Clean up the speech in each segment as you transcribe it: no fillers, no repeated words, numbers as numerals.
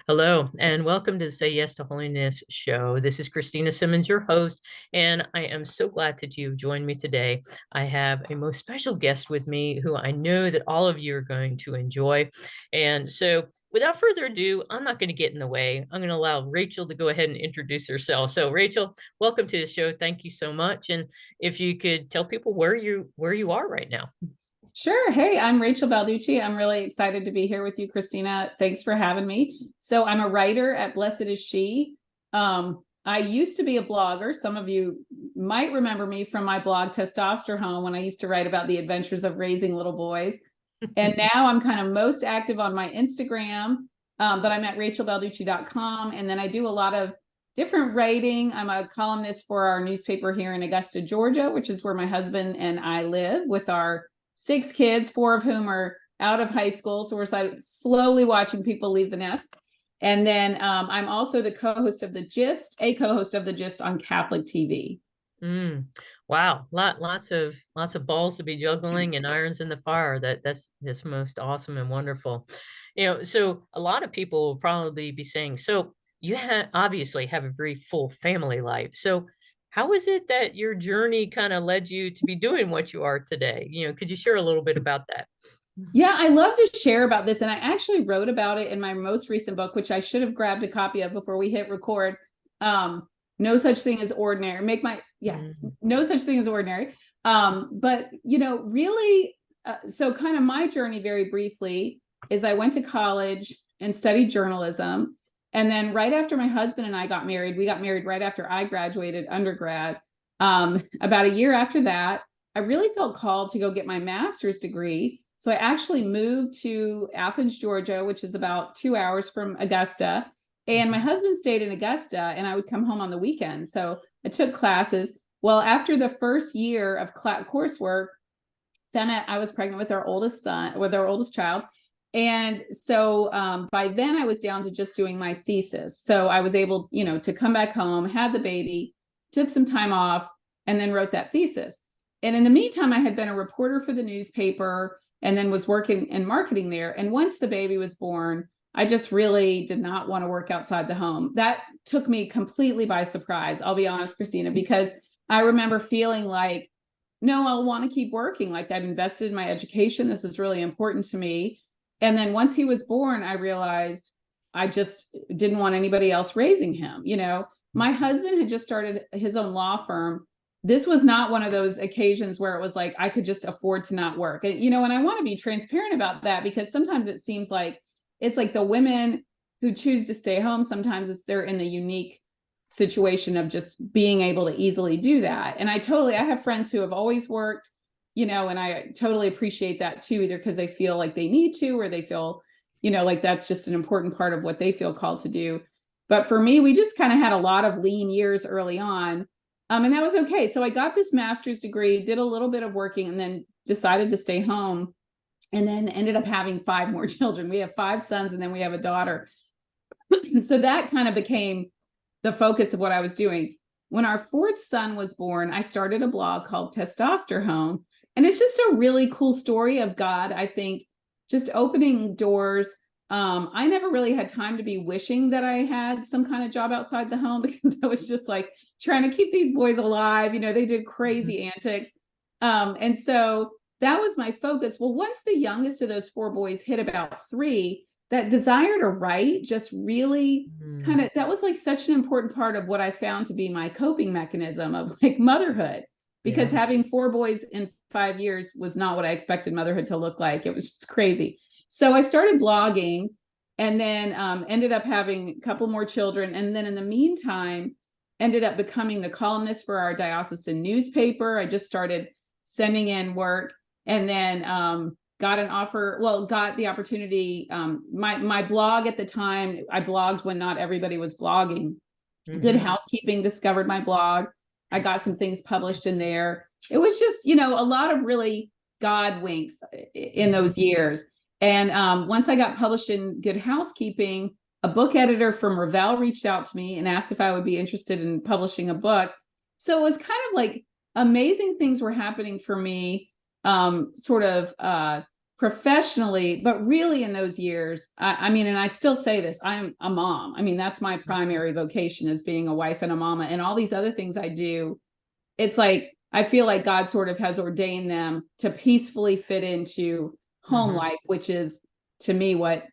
Hello, and welcome to the Say Yes to Holiness show. This is Christina Simmons, your host, and I am so glad that you've joined me today. I have a most special guest with me who I know that all of you are going to enjoy. And so, without further ado, I'm not going to get in the way. I'm going to allow Rachel to go ahead and introduce herself. So, Rachel, welcome to the show. Thank you so much. And if you could tell people where you are right now. Sure. Hey, I'm Rachel Balducci. I'm really excited to be here with you, Christina. Thanks for having me. So I'm a writer at Blessed is She. I used to be a blogger. Some of you might remember me from my blog Testosterone when I used to write about the adventures of raising little boys. And now I'm kind of most active on my Instagram, but I'm at rachelbalducci.com. And then I do a lot of different writing. I'm a columnist for our newspaper here in Augusta, Georgia, which is where my husband and I live with our 6 kids, 4 of whom are out of high school. So we're slowly watching people leave the nest. And then I'm also the co-host of The Gist, a co-host of The Gist on Catholic TV. Mm, wow, lots of balls to be juggling and irons in the fire. That's just most awesome and wonderful. So a lot of people will probably be saying, so you obviously have a very full family life. So how is it that your journey kind of led you to be doing what you are today? Could you share a little bit about that? Yeah, I love to share about this. And I actually wrote about it in my most recent book, which I should have grabbed a copy of before we hit record. No such thing as ordinary. No such thing as ordinary. But really, so kind of my journey very briefly is I went to college and studied journalism. And then right after my husband and I got married, we got married right after I graduated undergrad. About a year after that, I really felt called to go get my master's degree. So I actually moved to Athens, Georgia, which is about 2 hours from Augusta. And my husband stayed in Augusta and I would come home on the weekend. So I took classes. Well, after the first year of coursework, then I was pregnant with our oldest child. And so by then I was down to just doing my thesis. So I was able, to come back home, had the baby, took some time off, and then wrote that thesis. And in the meantime, I had been a reporter for the newspaper and then was working in marketing there. And once the baby was born, I just really did not want to work outside the home. That took me completely by surprise. I'll be honest, Christina, because I remember feeling like, no, I'll want to keep working. Like I've invested in my education. This is really important to me. And then once he was born, I realized I just didn't want anybody else raising him. My husband had just started his own law firm. This was not one of those occasions where it was like I could just afford to not work. And and I want to be transparent about that because sometimes it seems like it's like the women who choose to stay home, sometimes they're in the unique situation of just being able to easily do that. And I have friends who have always worked, and I totally appreciate that too, either because they feel like they need to, or they feel, like that's just an important part of what they feel called to do. But for me, we just kind of had a lot of lean years early on. And that was okay. So I got this master's degree, did a little bit of working, and then decided to stay home, and then ended up having 5 more children. We have 5 sons, and then we have a daughter. So that kind of became the focus of what I was doing. When our 4th son was born, I started a blog called Testosterone. And it's just a really cool story of God, I think, just opening doors. I never really had time to be wishing that I had some kind of job outside the home because I was just like trying to keep these boys alive. They did crazy antics. And so that was my focus. Well, once the youngest of those 4 boys hit about 3, that desire to write just really that was like such an important part of what I found to be my coping mechanism of like motherhood, because having 4 boys in 5 years was not what I expected motherhood to look like. It was just crazy. So I started blogging and then ended up having a couple more children. And then in the meantime, ended up becoming the columnist for our diocesan newspaper. I just started sending in work and then got the opportunity. My blog at the time, I blogged when not everybody was blogging. Good Housekeeping discovered my blog. I got some things published in there. It was just, a lot of really God winks in those years. And once I got published in Good Housekeeping, a book editor from Revell reached out to me and asked if I would be interested in publishing a book. So it was kind of like amazing things were happening for me, professionally, but really in those years, I mean, and I still say this, I'm a mom. I mean, that's my primary vocation, is being a wife and a mama, and all these other things I do. It's like, I feel like God sort of has ordained them to peacefully fit into home life, which is, to me, what,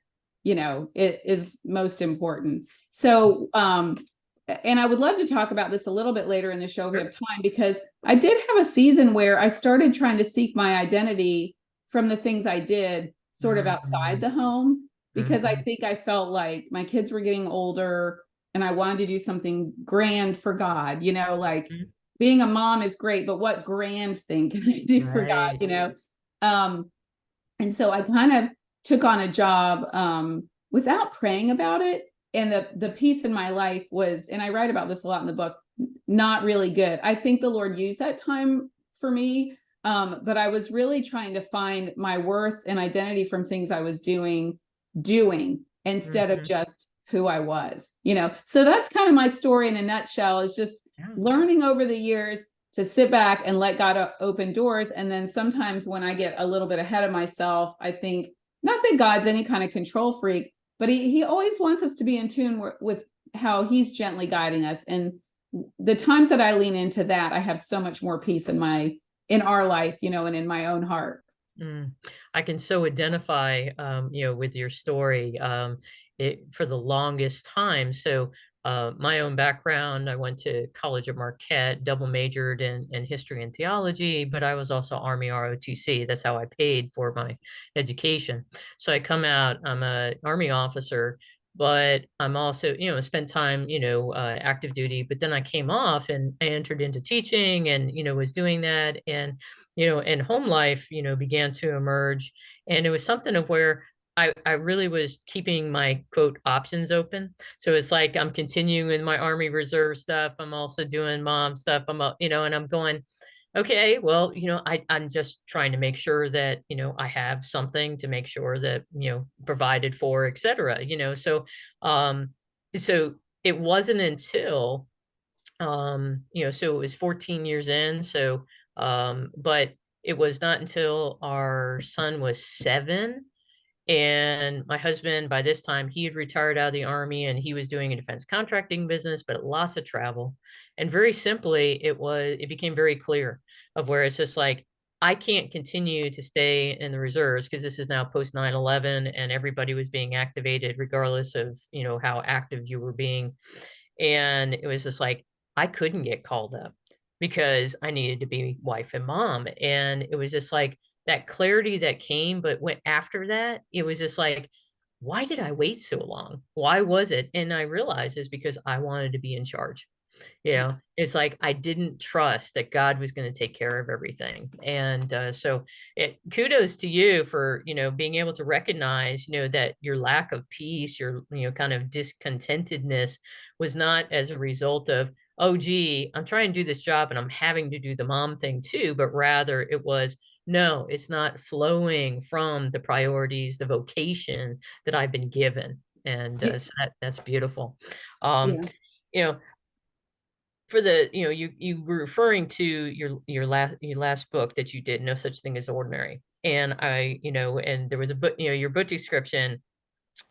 it is most important. So, and I would love to talk about this a little bit later in the show if we have time, because I did have a season where I started trying to seek my identity from the things I did sort of outside the home, because I think I felt like my kids were getting older and I wanted to do something grand for God, like being a mom is great, but what grand thing can I do for God, and so I kind of took on a job without praying about it. And the peace in my life was, and I write about this a lot in the book, not really good. I think the Lord used that time for me, but I was really trying to find my worth and identity from things I was doing instead of just who I was, So that's kind of my story in a nutshell, is just learning over the years to sit back and let God open doors. And then sometimes when I get a little bit ahead of myself, I think, not that God's any kind of control freak, but he always wants us to be in tune with how he's gently guiding us. And the times that I lean into that, I have so much more peace in our life, and in my own heart. I can so identify, with your story, for the longest time. So, my own background, I went to College at Marquette, double majored in history and theology, but I was also Army ROTC. That's how I paid for my education. So I come out, I'm an Army officer, but I'm also, spent time, active duty, but then I came off and I entered into teaching and, was doing that. And home life, began to emerge. And it was something of where I really was keeping my quote options open. So it's like I'm continuing with my Army Reserve stuff. I'm also doing mom stuff. And I'm going, okay, well, I'm just trying to make sure that, I have something to make sure that, provided for, et cetera, um, so it wasn't until, so it was 14 years in. So, but it was not until our son was 7, and my husband, by this time, he had retired out of the Army and he was doing a defense contracting business, but lots of travel. And very simply, it became very clear of where it's just like, I can't continue to stay in the reserves, because this is now post 9/11 and everybody was being activated regardless of, how active you were being. And it was just like, I couldn't get called up because I needed to be wife and mom. And it was just like that clarity that came, but went after that, it was just like, why did I wait so long? Why was it? And I realized it's because I wanted to be in charge. Yes. It's like I didn't trust that God was going to take care of everything. And so kudos to you for, being able to recognize, that your lack of peace, your, kind of discontentedness was not as a result of, oh, gee, I'm trying to do this job and I'm having to do the mom thing too, but rather it was, no, it's not flowing from the priorities, the vocation that I've been given. And so that's beautiful. Um, Yeah. you know, for the you were referring to your last book that you did, No Such Thing as Ordinary. And and there was a book, your book description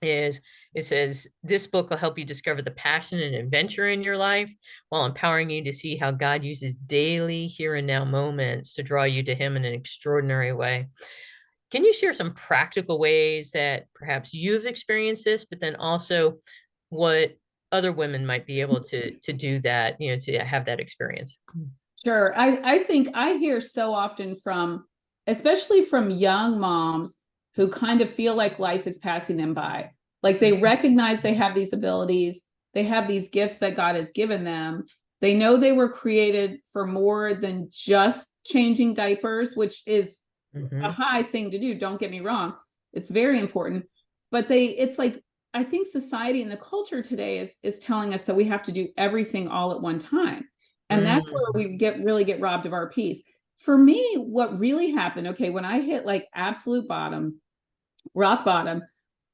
is, it says, this book will help you discover the passion and adventure in your life while empowering you to see how God uses daily here and now moments to draw you to him in an extraordinary way. Can you share some practical ways that perhaps you've experienced this, but then also what other women might be able to do that, to have that experience? Sure. I think I hear so often especially from young moms who kind of feel like life is passing them by. Like they recognize they have these abilities, they have these gifts that God has given them. They know they were created for more than just changing diapers, which is a high thing to do. Don't get me wrong. It's very important. But it's like, I think society and the culture today is telling us that we have to do everything all at one time. And that's where we really get robbed of our peace. For me, what really happened, okay, when I hit like absolute bottom, rock bottom,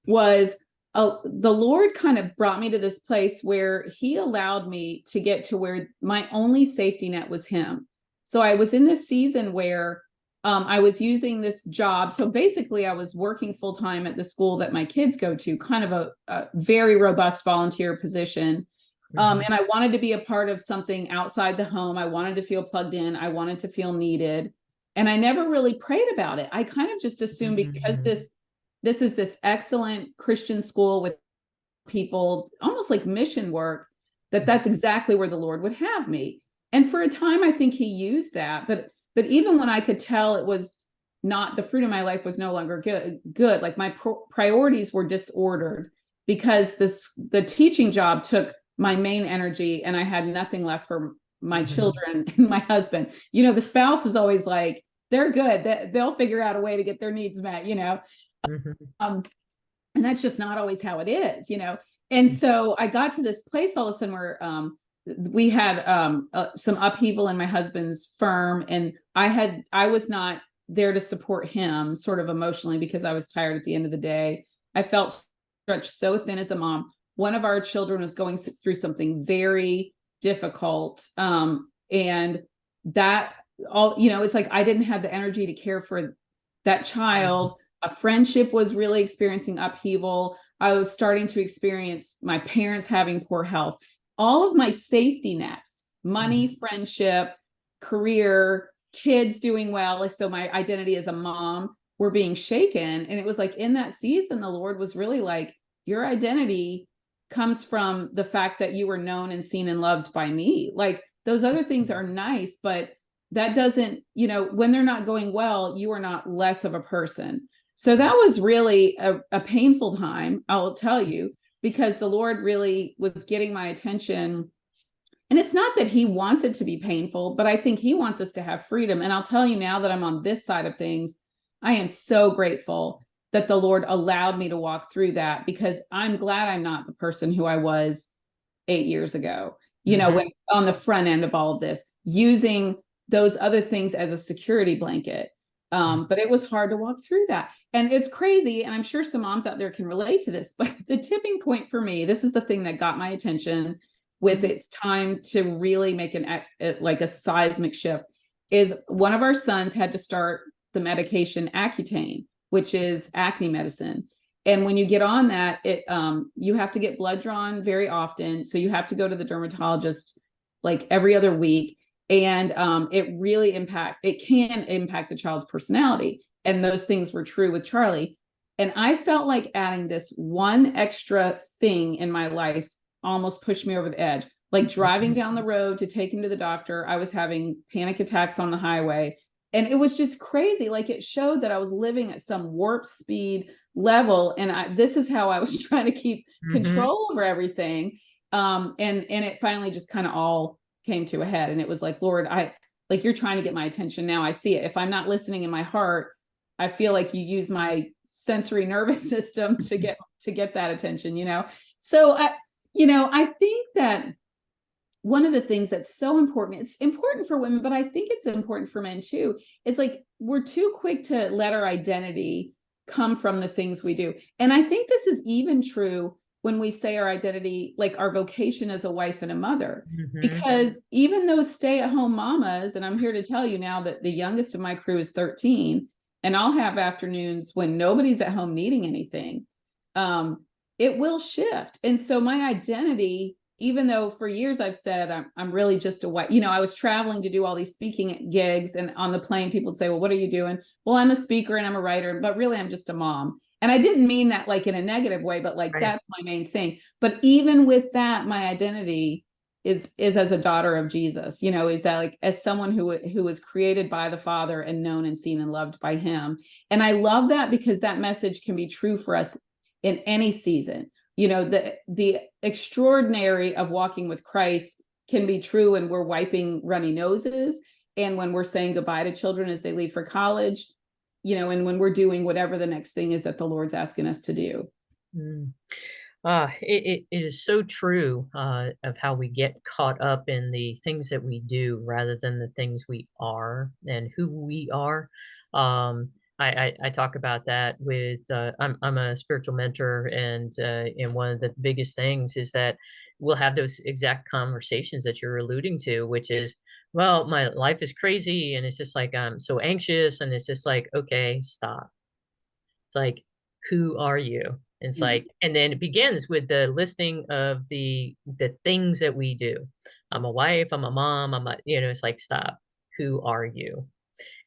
was the Lord kind of brought me to this place where he allowed me to get to where my only safety net was him. So I was in this season where I was using this job. So basically, I was working full time at the school that my kids go to, kind of a very robust volunteer position. Mhm. And I wanted to be a part of something outside the home. I wanted to feel plugged in. I wanted to feel needed. And I never really prayed about it. I kind of just assumed because Mhm. this is this excellent Christian school with people, almost like mission work, that Mhm. that's exactly where the Lord would have me. And for a time, I think he used that. But even when I could tell it was not, the fruit of my life was no longer good, like my priorities were disordered because the teaching job took my main energy and I had nothing left for my Mhm. children and my husband. The spouse is always like, they're good, they'll figure out a way to get their needs met. Mhm. Um, and that's just not always how it is. And so I got to this place all of a sudden where we had some upheaval in my husband's firm, and I was not there to support him sort of emotionally because I was tired at the end of the day. I felt stretched so thin as a mom. One of our children was going through something very difficult, and that it's like I didn't have the energy to care for that Mhm. child. A friendship was really experiencing upheaval. I was starting to experience my parents having poor health. All of my safety nets, Mhm. money, friendship, career, kids doing well. So my identity as a mom were being shaken. And it was like in that season, the Lord was really like, your identity comes from the fact that you were known and seen and loved by me. Like those other things are nice, but that doesn't, when they're not going well, you are not less of a person. So that was really a painful time, I'll tell you, because the Lord really was getting my attention. And it's not that he wants it to be painful, but I think he wants us to have freedom. And I'll tell you now that I'm on this side of things, I am so grateful that the Lord allowed me to walk through that because I'm glad I'm not the person who I was 8 years ago, Mhm. when on the front end of all of this, using those other things as a security blanket. But it was hard to walk through that. And it's crazy. And I'm sure some moms out there can relate to this. But the tipping point for me, this is the thing that got my attention with Mhm. it's time to really make like a seismic shift, is one of our sons had to start the medication Accutane, which is acne medicine. And when you get on that, you have to get blood drawn very often. So you have to go to the dermatologist like every other week. And it can impact the child's personality. And those things were true with Charlie. And I felt like adding this one extra thing in my life almost pushed me over the edge. Like driving Mhm. down the road to take him to the doctor, I was having panic attacks on the highway. And it was just crazy. Like it showed that I was living at some warp speed level. And this is how I was trying to keep Mhm. control over everything. And it finally just kind of all came to a head. And it was like, Lord, you're trying to get my attention now. I see it. If I'm not listening in my heart, I feel like you use my sensory nervous system to get that attention. So I think that one of the things that's so important, it's important for women, but I think it's important for men too, is like we're too quick to let our identity come from the things we do. And I think this is even true when we say our identity, like our vocation as a wife and a mother. Mhm. Because even those stay-at-home mamas, and I'm here to tell you now that the youngest of my crew is 13, and I'll have afternoons when nobody's at home needing anything. Um, it will shift. And so my identity, even though for years I've said I'm really just a white, I was traveling to do all these speaking gigs, and on the plane people would say, well, what are you doing? Well, I'm a speaker and I'm a writer, but really I'm just a mom. And I didn't mean that like in a negative way, but like Right. that's my main thing. But even with that, my identity is as a daughter of Jesus, is that like as someone who was created by the Father and known and seen and loved by him. And I love that because that message can be true for us in any season. The extraordinary of walking with Christ can be true when we're wiping runny noses and when we're saying goodbye to children as they leave for college, and when we're doing whatever the next thing is that the Lord's asking us to do. Mm. It is so true of how we get caught up in the things that we do rather than the things we are and who we are. I talk about that with I'm a spiritual mentor, and one of the biggest things is that we'll have those exact conversations that you're alluding to, which is, well, my life is crazy and it's just like I'm so anxious, and it's just like, okay, stop. It's like, who are you? It's Mm. like, and then it begins with the listing of the things that we do. I'm a wife, I'm a mom, I'm a, it's like, stop. Who are you?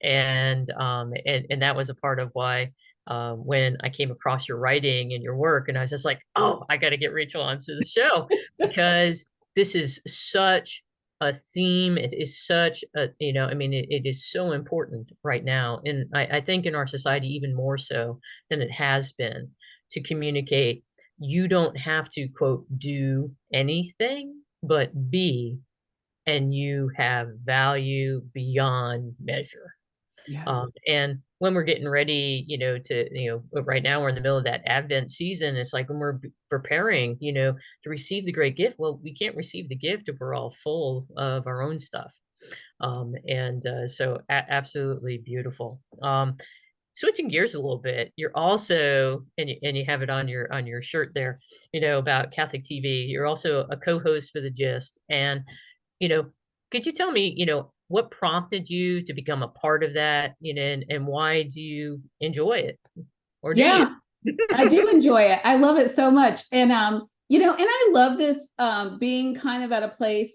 And that was a part of why when I came across your writing and your work, and I was just like, oh, I got to get Rachel onto the show because this is such a theme. It is such a, I mean, it is so important right now. And I think in our society, even more so than it has been, to communicate. You don't have to, quote, do anything, but be, and you have value beyond measure. Yeah. And when we're getting ready, right now we're in the middle of that Advent season. It's like when we're preparing, to receive the great gift. Well, we can't receive the gift if we're all full of our own stuff. So absolutely beautiful. Switching gears a little bit, you're also, and you have it on your shirt there, about Catholic TV. You're also a co-host for The Gist, and you know, could you tell me, what prompted you to become a part of that, and why do you enjoy it? Or do you? Yeah, I do enjoy it. I love it so much. And and I love this being kind of at a place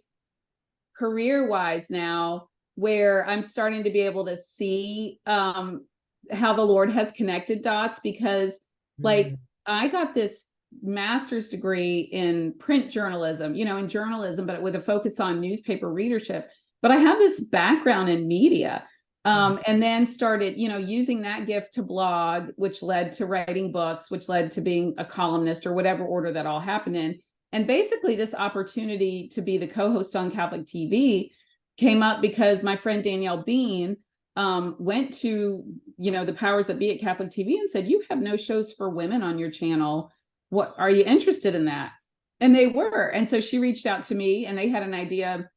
career wise now where I'm starting to be able to see how the Lord has connected dots, because like Mm, I got this master's degree in print journalism, in journalism, but with a focus on newspaper readership. But I have this background in media. mm, And then started, using that gift to blog, which led to writing books, which led to being a columnist, or whatever order that all happened in. And basically, this opportunity to be the co-host on Catholic TV came up because my friend Danielle Bean went to, the powers that be at Catholic TV and said, "You have no shows for women on your channel. What are you interested in that?" And they were. And so she reached out to me, and they had an idea.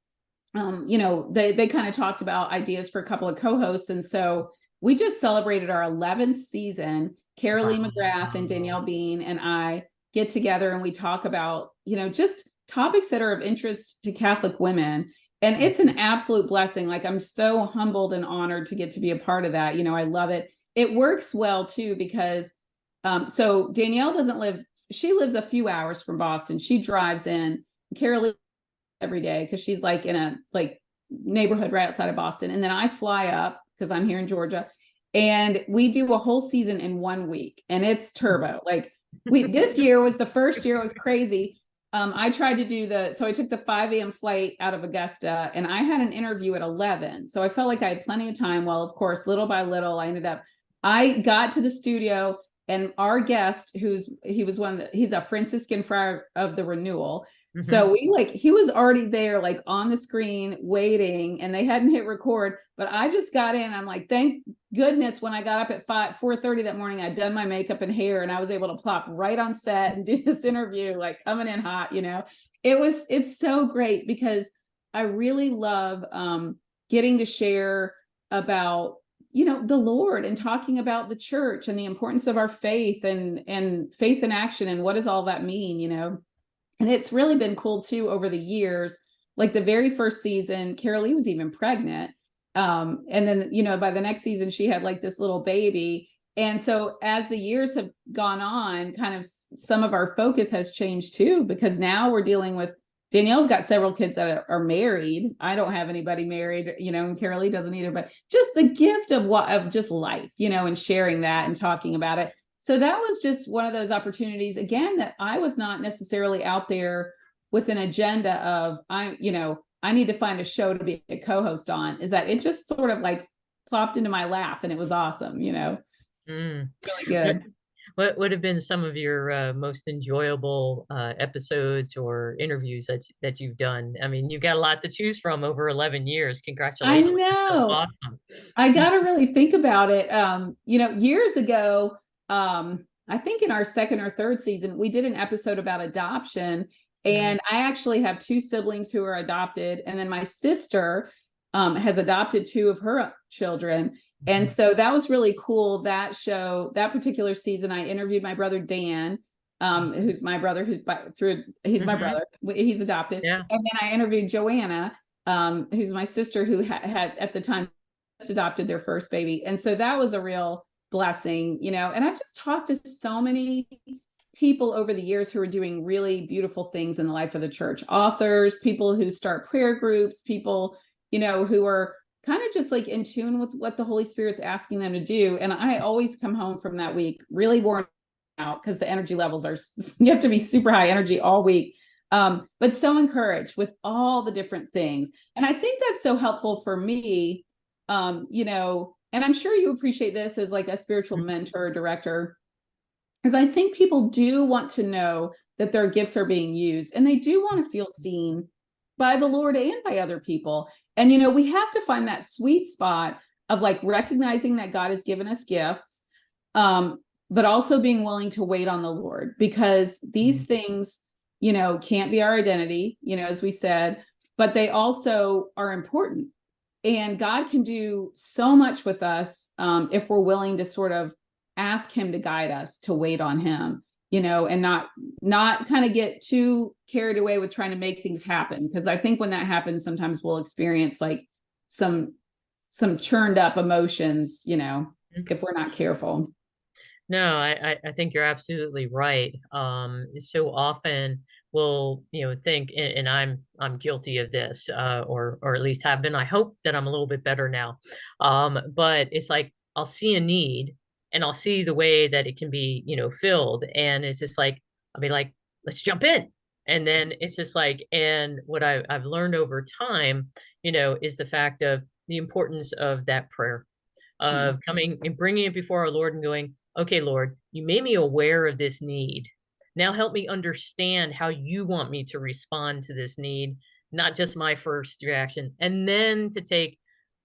They kind of talked about ideas for a couple of co-hosts. And so we just celebrated our 11th season. Carolee McGrath and wow. Danielle Bean and I get together and we talk about, just topics that are of interest to Catholic women. And it's an absolute blessing. Like, I'm so humbled and honored to get to be a part of that. I love it. It works well too, because so Danielle doesn't live, she lives a few hours from Boston. She drives in. Carolee every day because she's like in a neighborhood right outside of Boston. And then I fly up because I'm here in Georgia, and we do a whole season in 1 week, and it's turbo. Like, this year was the first year. It was crazy. I tried to do so I took the 5 a.m. flight out of Augusta, and I had an interview at 11. So I felt like I had plenty of time. Well, of course, little by little, I got to the studio, and our guest, he's a Franciscan friar of the Renewal. Mhm. So he was already there, like on the screen waiting, and they hadn't hit record, but I just got in. I'm like, thank goodness when I got up at 4:30 that morning, I'd done my makeup and hair, and I was able to plop right on set and do this interview, like coming in hot. It's so great because I really love getting to share about, the Lord, and talking about the church and the importance of our faith, and faith in action, and what does all that mean. And it's really been cool too over the years. Like the very first season, Carolee was even pregnant. And then, by the next season, she had like this little baby. And so as the years have gone on, kind of some of our focus has changed too, because now we're dealing with, Danielle's got several kids that are married. I don't have anybody married, and Carolee doesn't either, but just the gift of just life, and sharing that and talking about it. So that was just one of those opportunities, again, that I was not necessarily out there with an agenda of, I need to find a show to be a co-host on. Is that it just sort of like plopped into my lap, and it was awesome, Mm. really What good. what would have been some of your most enjoyable episodes or interviews that you've done? I mean, you've got a lot to choose from over 11 years. I Congratulations. It's so know. awesome. I got to really think about it. Years ago, I think in our second or third season, we did an episode about adoption. Mm, And I actually have two siblings who are adopted. And then my sister has adopted two of her children. And so that was really cool. That show, that particular season, I interviewed my brother Dan, who's my brother, he's my Mhm. brother, he's adopted. Yeah. And then I interviewed Joanna, who's my sister, who had at the time just adopted their first baby. And so that was a real blessing, you know. And I've just talked to so many people over the years who are doing really beautiful things in the life of the church, authors, people who start prayer groups, people, you know, who are kind of just like in tune with what the Holy Spirit's asking them to do. And I always come home from that week really worn out because the energy levels are, you have to be super high energy all week. But so encouraged with all the different things. And I think that's so helpful for me, you know, and I'm sure you appreciate this as like a spiritual mentor or director, because I think people do want to know that their gifts are being used, and they do want to feel seen by the Lord and by other people. And, you know, we have to find that sweet spot of like recognizing that God has given us gifts, but also being willing to wait on the Lord, because these things, you know, can't be our identity, you know, as we said, but they also are important. And God can do so much with us if we're willing to sort of ask him to guide us, to wait on him, you know, and not kind of get too carried away with trying to make things happen. Because I think when that happens, sometimes we'll experience like some churned up emotions, you know, if we're not careful. No, I think you're absolutely right. So often we'll, you know, think, and I'm guilty of this, or at least have been. I hope that I'm a little bit better now. But it's like I'll see a need and I'll see the way that it can be, you know, filled. And it's just like I'll be like, let's jump in. And then it's just like, and what I've learned over time, you know, is the fact of the importance of that prayer, Yeah. of coming and bringing it before our Lord and going, okay, Lord, you made me aware of this need. Now help me understand how you want me to respond to this need, not just my first reaction, and then to take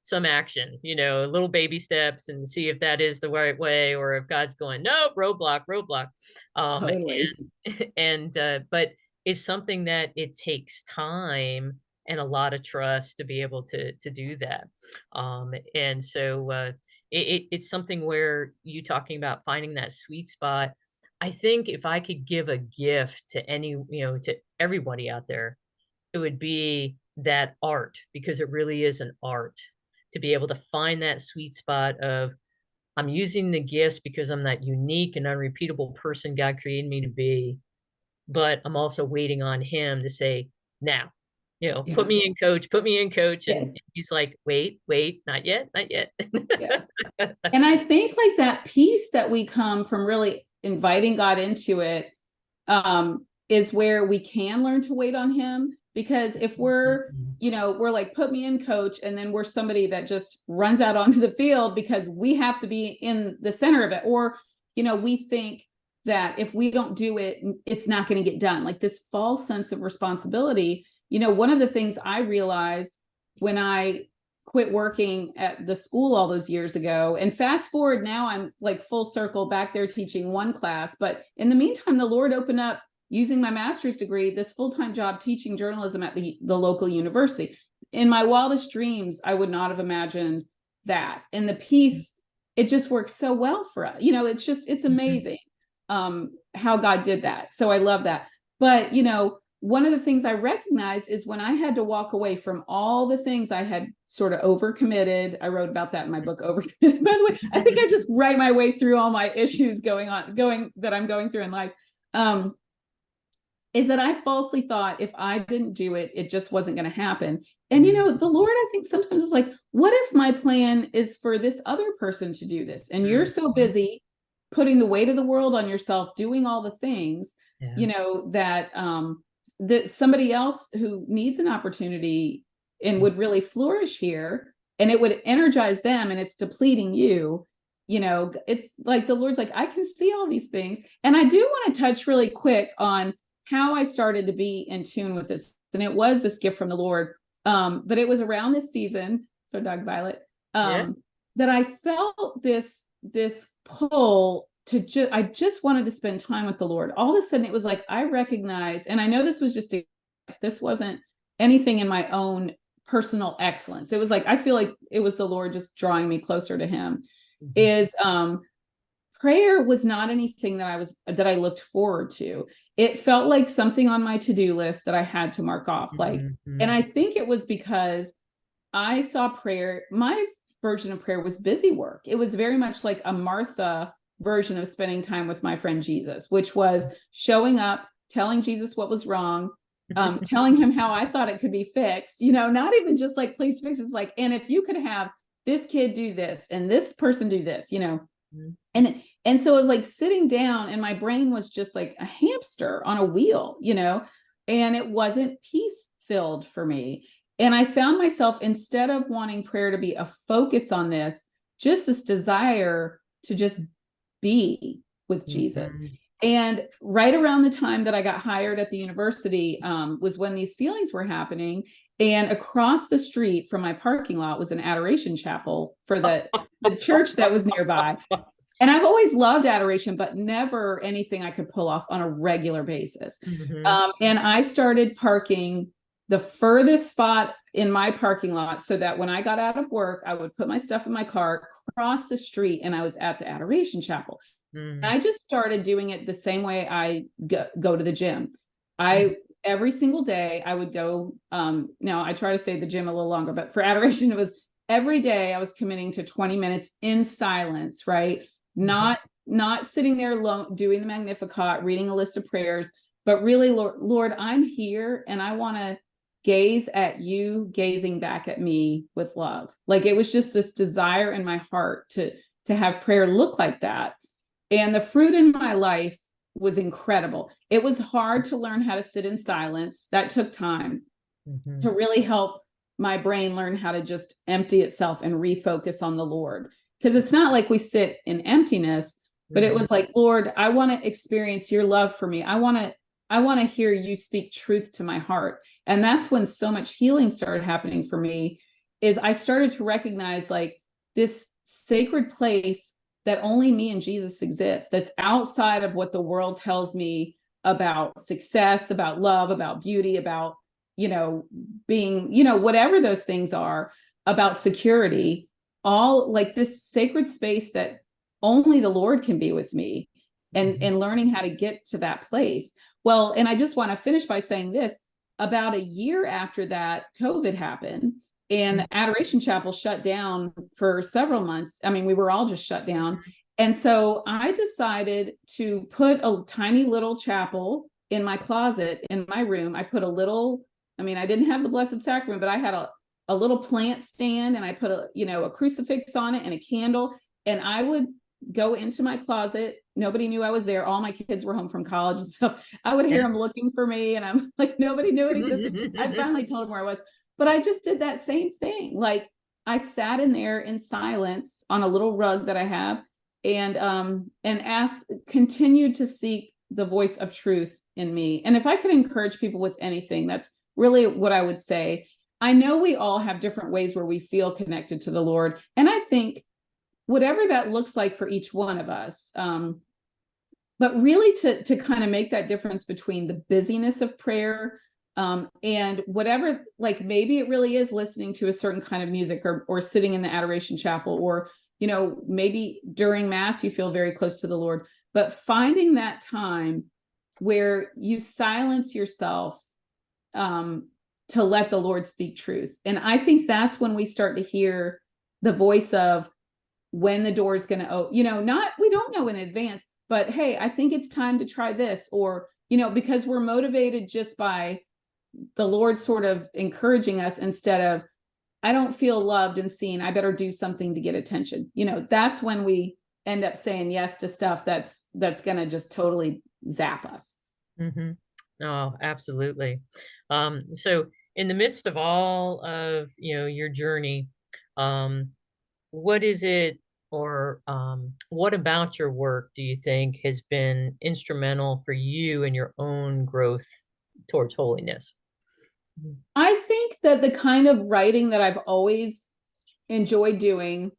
some action, you know, little baby steps and see if that is the right way, or if God's going, no, roadblock, roadblock. Um, Totally. but it's something that it takes time and a lot of trust to be able to do that. And so it's something where you talking about finding that sweet spot. I think if I could give a gift to any, you know, to everybody out there, it would be that art, because it really is an art to be able to find that sweet spot of I'm using the gifts because I'm that unique and unrepeatable person God created me to be, but I'm also waiting on him to say, now, you know, Yeah. put me in coach. And Yes. he's like, wait, not yet, not yet. Yes. And I think like that piece that we come from really inviting God into it, is where we can learn to wait on him. Because if we're, Mhm. you know, we're like, put me in coach, and then we're somebody that just runs out onto the field because we have to be in the center of it. Or, you know, we think that if we don't do it, it's not going to get done. Like this false sense of responsibility. You know, one of the things I realized when I quit working at the school all those years ago, and fast forward now, I'm like full circle back there teaching one class. But in the meantime, the Lord opened up, using my master's degree, this full-time job teaching journalism at the local university. In my wildest dreams, I would not have imagined that. And the piece, it just works so well for us. You know, it's Mhm. amazing how God did that. So I love that. But, you know, one of the things I recognized is when I had to walk away from all the things I had sort of overcommitted. I wrote about that in my book, Overcommitted. By the way, I think I just write my way through all my issues going that I'm going through in life. Um, is that I falsely thought if I didn't do it, it just wasn't going to happen. And, you Mhm. know, the Lord, I think sometimes is like, what if my plan is for this other person to do this? And you're so Mhm. busy putting the weight of the world on yourself, doing all the things, Yeah. you know, that somebody else who needs an opportunity and would really flourish here, and it would energize them, and it's depleting you. You know, it's like the Lord's like, I can see all these things. And I do want to touch really quick on how I started to be in tune with this. And it was this gift from the Lord. But it was around this season, so Doug Violet, Yeah. that I felt this pull to I just wanted to spend time with the Lord. All of a sudden it was like I recognized, and I know this was just this wasn't anything in my own personal excellence. It was like, I feel like it was the Lord just drawing me closer to him. Mhm. Is prayer was not anything that I looked forward to. It felt like something on my to-do list that I had to mark off. Like, and Mhm. I think it was because I saw prayer, my version of prayer was busy work. It was very much like a Martha version of spending time with my friend Jesus, which was showing up, telling Jesus what was wrong, telling him how I thought it could be fixed, not even just like, please fix it. It's like, and if you could have this kid do this and this person do this, and so it was like sitting down and my brain was just like a hamster on a wheel, and it wasn't peace filled for me. And I found myself, instead of wanting prayer to be a focus on this, just this desire to just be with Jesus. Mhm. And right around the time that I got hired at the university was when these feelings were happening. And across the street from my parking lot was an adoration chapel for the church that was nearby. And I've always loved adoration, but never anything I could pull off on a regular basis. Mhm. And I started parking the furthest spot in my parking lot so that when I got out of work, I would put my stuff in my car, cross the street, and I was at the adoration chapel. Mhm. I just started doing it the same way I go to the gym. I every single day I would go. Now I try to stay at the gym a little longer, but for adoration, it was every day I was committing to 20 minutes in silence, right? Mhm. Not sitting there alone doing the Magnificat, reading a list of prayers, but really, Lord, I'm here and I want to gaze at you, gazing back at me with love. Like it was just this desire in my heart to have prayer look like that. And the fruit in my life was incredible. It was hard to learn how to sit in silence. That took time Mhm. to really help my brain learn how to just empty itself and refocus on the Lord. Because it's not like we sit in emptiness, but it Mhm. was like, Lord, I want to experience your love for me. I want to hear you speak truth to my heart. And that's when so much healing started happening for me, is I started to recognize like this sacred place that only me and Jesus exists, that's outside of what the world tells me about success, about love, about beauty, about being, whatever those things are, about security, all like this sacred space that only the Lord can be with me, Mhm. and learning how to get to that place. Well, and I just want to finish by saying this: about a year after that, COVID happened and the Adoration Chapel shut down for several months. I mean, we were all just shut down. And so I decided to put a tiny little chapel in my closet in my room. I put a little, I mean, I didn't have the Blessed Sacrament, but I had a little plant stand and I put a crucifix on it and a candle. And I would go into my closet. Nobody knew I was there. All my kids were home from college and stuff. I would hear them looking for me and I'm like, nobody knew it existed. I finally told them where I was. But I just did that same thing. Like I sat in there in silence on a little rug that I have, and asked, continued to seek the voice of truth in me. And if I could encourage people with anything, that's really what I would say. I know we all have different ways where we feel connected to the Lord. And I think whatever that looks like for each one of us, but really to kind of make that difference between the busyness of prayer, and whatever, like maybe it really is listening to a certain kind of music, or sitting in the adoration chapel, or maybe during mass you feel very close to the Lord, but finding that time where you silence yourself, to let the Lord speak truth. And I think that's when we start to hear the voice of when the door is going to open, not, we don't know in advance, but hey, I think it's time to try this, or, because we're motivated just by the Lord sort of encouraging us, instead of, I don't feel loved and seen, I better do something to get attention. That's when we end up saying yes to stuff that's going to just totally zap us. Mhm. Oh, absolutely. So in the midst of all of, your journey, um, what is it, or what about your work do you think has been instrumental for you in your own growth towards holiness? Mhm. I think that the kind of writing that I've always enjoyed doing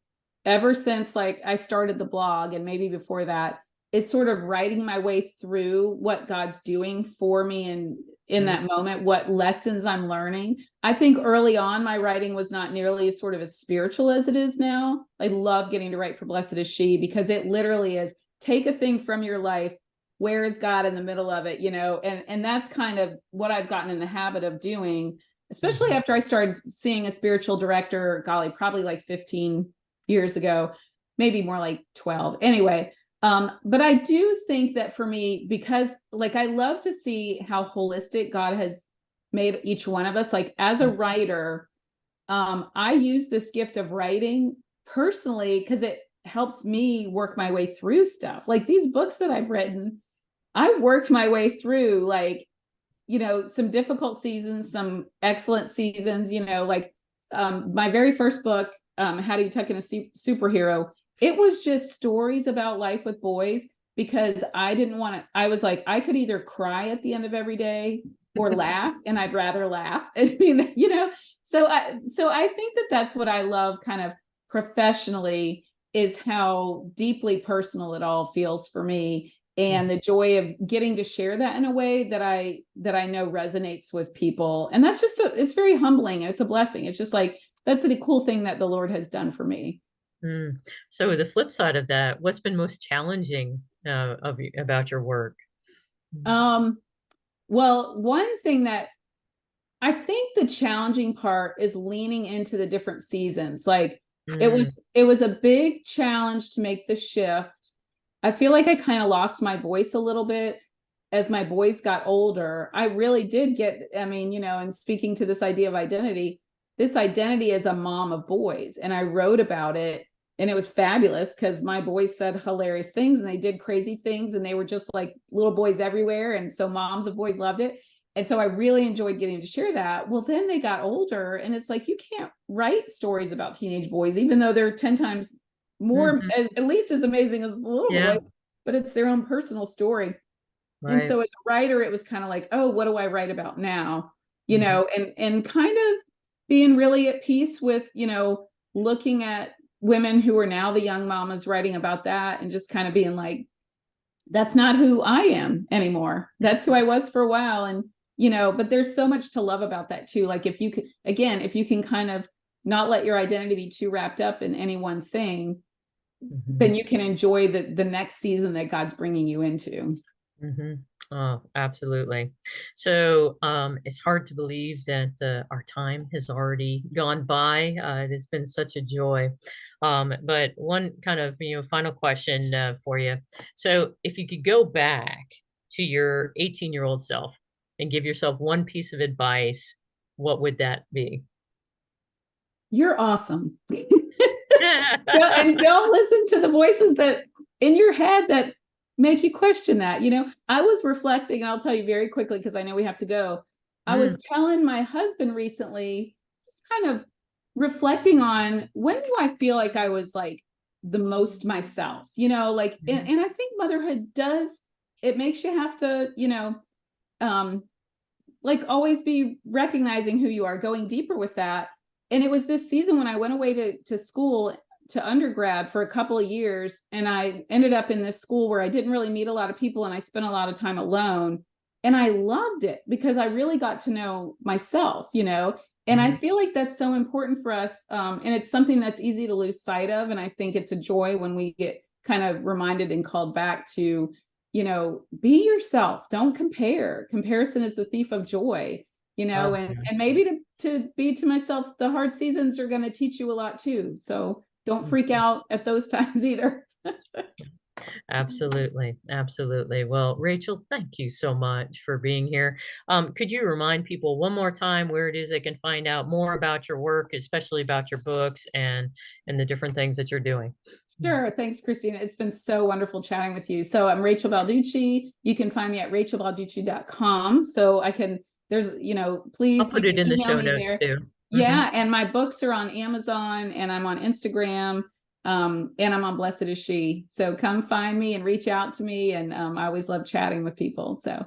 ever since like I started the blog, and maybe before that, is sort of writing my way through what God's doing for me in that moment, what lessons I'm learning. I think early on, my writing was not nearly as sort of as spiritual as it is now. I love getting to write for Blessed is She, because it literally is take a thing from your life. Where is God in the middle of it? And that's kind of what I've gotten in the habit of doing, especially after I started seeing a spiritual director, golly, probably like 15 years ago, maybe more like 12. Anyway, but I do think that for me, because like I love to see how holistic God has made each one of us. Like as a writer, I use this gift of writing personally because it helps me work my way through stuff. Like these books that I've written, I worked my way through, like, some difficult seasons, some excellent seasons, like my very first book, How Do You Tuck in a Superhero? It was just stories about life with boys, because I didn't want to, I was like, I could either cry at the end of every day or laugh, and I'd rather laugh. I mean, so I think that that's what I love kind of professionally, is how deeply personal it all feels for me, and the joy of getting to share that in a way that I know resonates with people. And that's just it's very humbling. It's a blessing. It's just like, that's a cool thing that the Lord has done for me. So the flip side of that, what's been most challenging about your work? Well, one thing that I think the challenging part is leaning into the different seasons. Like it was a big challenge to make the shift. I feel like I kind of lost my voice a little bit as my boys got older. I really did get, I mean, and speaking to this idea of identity, this identity as a mom of boys. And I wrote about it, and it was fabulous because my boys said hilarious things and they did crazy things, and they were just like little boys everywhere. And so moms of boys loved it. And so I really enjoyed getting to share that. Well, then they got older, and it's like, you can't write stories about teenage boys, even though they're 10 times more, at least as amazing as the little boy, but it's their own personal story. Right. And so as a writer, it was kind of like, oh, what do I write about now? And kind of being really at peace with, looking at women who are now the young mamas, writing about that, and just kind of being like, that's not who I am anymore. That's who I was for a while. And, but there's so much to love about that too. Like if you can kind of not let your identity be too wrapped up in any one thing, then you can enjoy the next season that God's bringing you into. Oh, absolutely. So it's hard to believe that our time has already gone by. It has been such a joy. But one kind of final question for you. So if you could go back to your 18-year-old self and give yourself one piece of advice, what would that be? You're awesome. And don't listen to the voices that in your head that make you question that. I was reflecting, and I'll tell you very quickly because I know we have to go. I was telling my husband recently, just kind of reflecting on, when do I feel like I was like the most myself, like, and I think motherhood it makes you have to, like always be recognizing who you are, going deeper with that. And it was this season when I went away to school, to undergrad, for a couple of years. And I ended up in this school where I didn't really meet a lot of people, and I spent a lot of time alone. And I loved it because I really got to know myself, and I feel like that's so important for us. And it's something that's easy to lose sight of. And I think it's a joy when we get kind of reminded and called back to, be yourself. Don't compare. Comparison is the thief of joy. And maybe to be to myself, the hard seasons are going to teach you a lot too. So don't freak out at those times either. Absolutely. Absolutely. Well, Rachel, thank you so much for being here. Could you remind people one more time where it is they can find out more about your work, especially about your books and the different things that you're doing? Sure. Thanks, Christina. It's been so wonderful chatting with you. So I'm Rachel Balducci. You can find me at rachelbalducci.com. So there's, please, I'll put it in the show notes too. Yeah. And my books are on Amazon, and I'm on Instagram, and I'm on Blessed is She. So come find me and reach out to me. And I always love chatting with people. So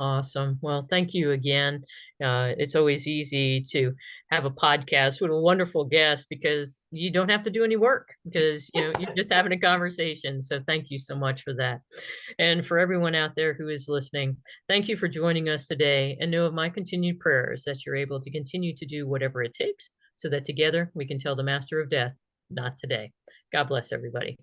Awesome. Well, thank you again. It's always easy to have a podcast with a wonderful guest because you don't have to do any work because you're just having a conversation. So thank you so much for that. And for everyone out there who is listening, thank you for joining us today. And know of my continued prayers that you're able to continue to do whatever it takes so that together we can tell the master of death, not today. God bless everybody.